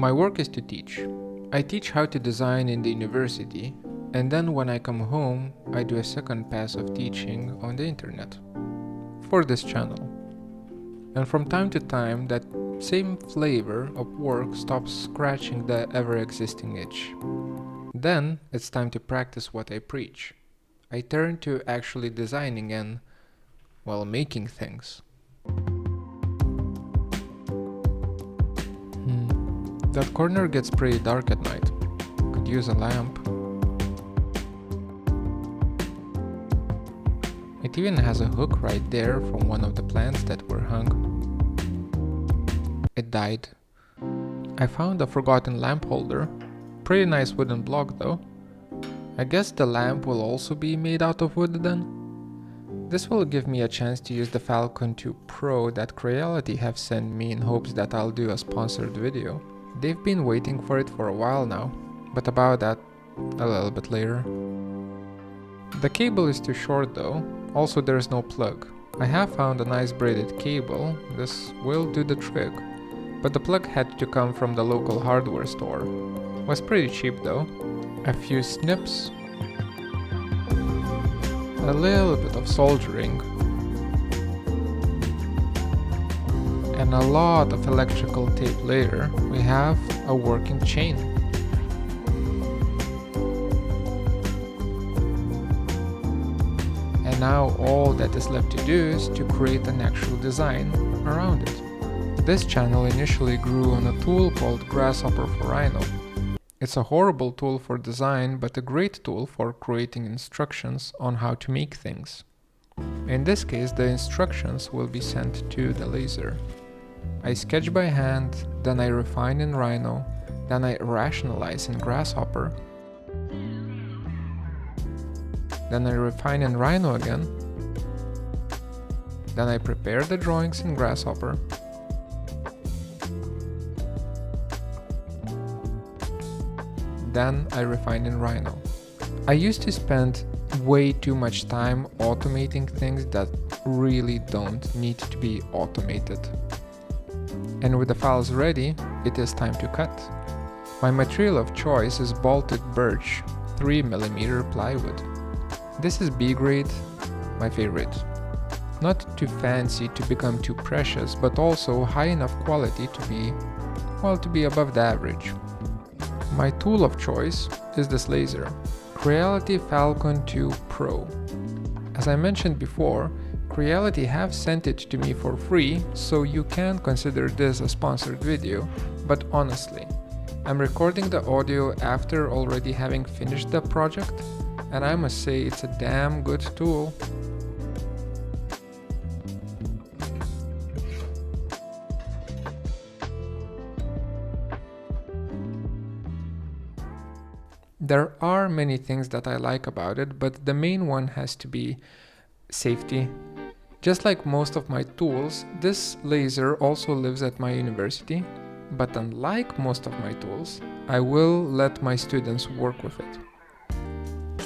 My work is to teach. I teach how to design in the university, and then when I come home, I do a second pass of teaching on the internet for this channel. And from time to time, that same flavor of work stops scratching the ever-existing itch. Then it's time to practice what I preach. I turn to actually designing and, well, making things. That corner gets pretty dark at night. Could use a lamp. It even has a hook right there from one of the plants that were hung. It died. I found a forgotten lamp holder. Pretty nice wooden block though. I guess the lamp will also be made out of wood then? This will give me a chance to use the Falcon 2 Pro that Creality have sent me in hopes that I'll do a sponsored video. They've been waiting for it for a while now, but about that a little bit later. The cable is too short though, also there's no plug. I have found a nice braided cable, this will do the trick, but the plug had to come from the local hardware store. Was pretty cheap though. A few snips, a little bit of soldering, and a lot of electrical tape later, we have a working chain. And now all that is left to do is to create an actual design around it. This channel initially grew on a tool called Grasshopper for Rhino. It's a horrible tool for design, but a great tool for creating instructions on how to make things. In this case, the instructions will be sent to the laser. I sketch by hand, then I refine in Rhino, then I rationalize in Grasshopper, then I refine in Rhino again, then I prepare the drawings in Grasshopper, then I refine in Rhino. I used to spend way too much time automating things that really don't need to be automated. And with the files ready, it is time to cut. My material of choice is bolted birch 3mm plywood. This is B grade, my favorite. Not too fancy to become too precious, but also high enough quality to be, well, to be above the average. My tool of choice is this laser, Creality Falcon 2 Pro. As I mentioned before, Creality have sent it to me for free, so you can consider this a sponsored video, but honestly, I'm recording the audio after already having finished the project, and I must say it's a damn good tool. There are many things that I like about it, but the main one has to be safety. Just like most of my tools, this laser also lives at my university, but unlike most of my tools, I will let my students work with it.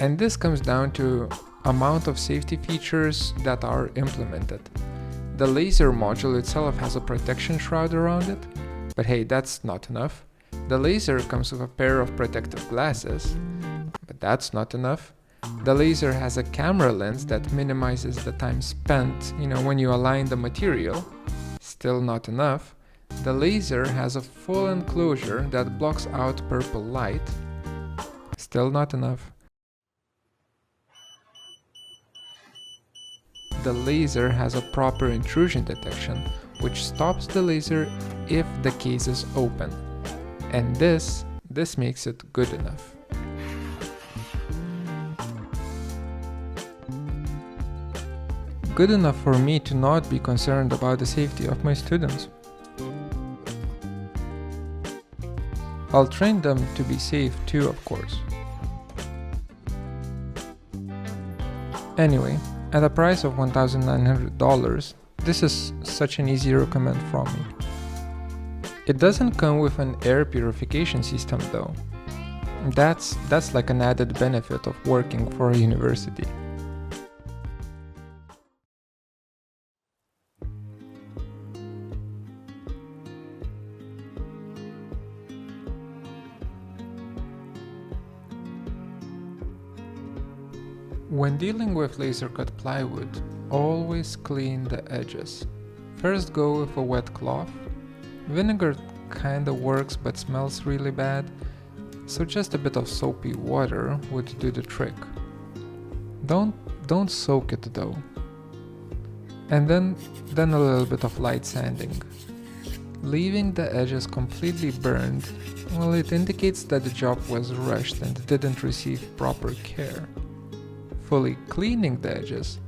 And this comes down to amount of safety features that are implemented. The laser module itself has a protection shroud around it, but hey, that's not enough. The laser comes with a pair of protective glasses, but that's not enough. The laser has a camera lens that minimizes the time spent, when you align the material. Still not enough. The laser has a full enclosure that blocks out purple light. Still not enough. The laser has a proper intrusion detection, which stops the laser if the case is open. And this makes it good enough. Good enough for me to not be concerned about the safety of my students. I'll train them to be safe too, of course. Anyway, at a price of $1,900, this is such an easy recommend from me. It doesn't come with an air purification system though. That's like an added benefit of working for a university. When dealing with laser cut plywood, always clean the edges. First go with a wet cloth. Vinegar kinda works but smells really bad, so just a bit of soapy water would do the trick. Don't soak it though. And then a little bit of light sanding. Leaving the edges completely burned, well, it indicates that the job was rushed and didn't receive proper care. Fully cleaning the edges,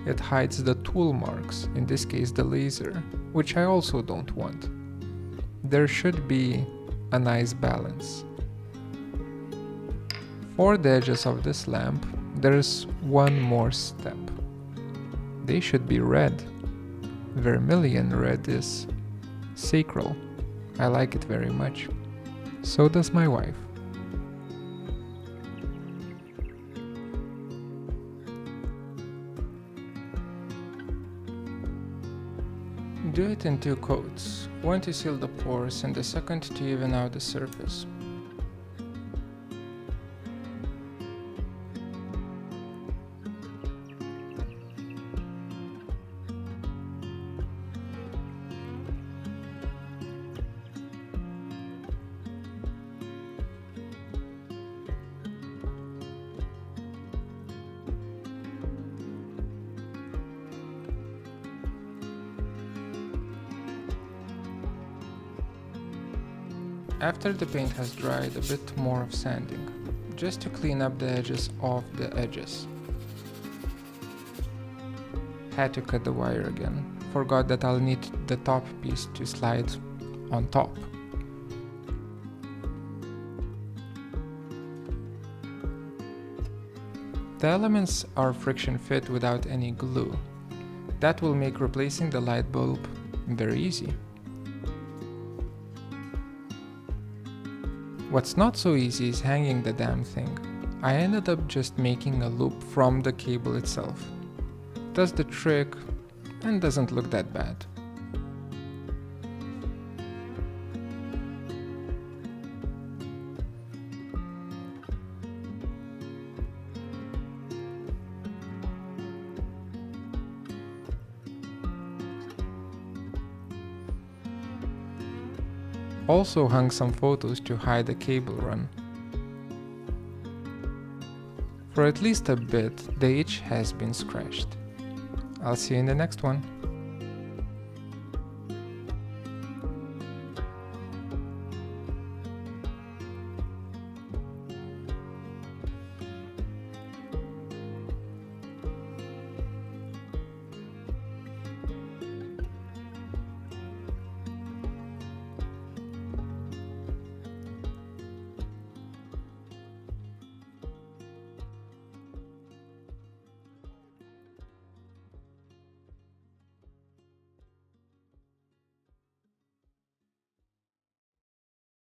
it hides the tool marks, in this case the laser, which I also don't want. There should be a nice balance. For the edges of this lamp, there's one more step. They should be red. Vermilion red is sacral. I like it very much. So does my wife. Do it in 2 coats, one to seal the pores and the second to even out the surface. After the paint has dried, a bit more of sanding, just to clean up the edges of the edges. Had to cut the wire again. Forgot that I'll need the top piece to slide on top. The elements are friction fit without any glue. That will make replacing the light bulb very easy. What's not so easy is hanging the damn thing. I ended up just making a loop from the cable itself. Does the trick and doesn't look that bad. Also hung some photos to hide the cable run. For at least a bit, the edge has been scratched. I'll see you in the next one.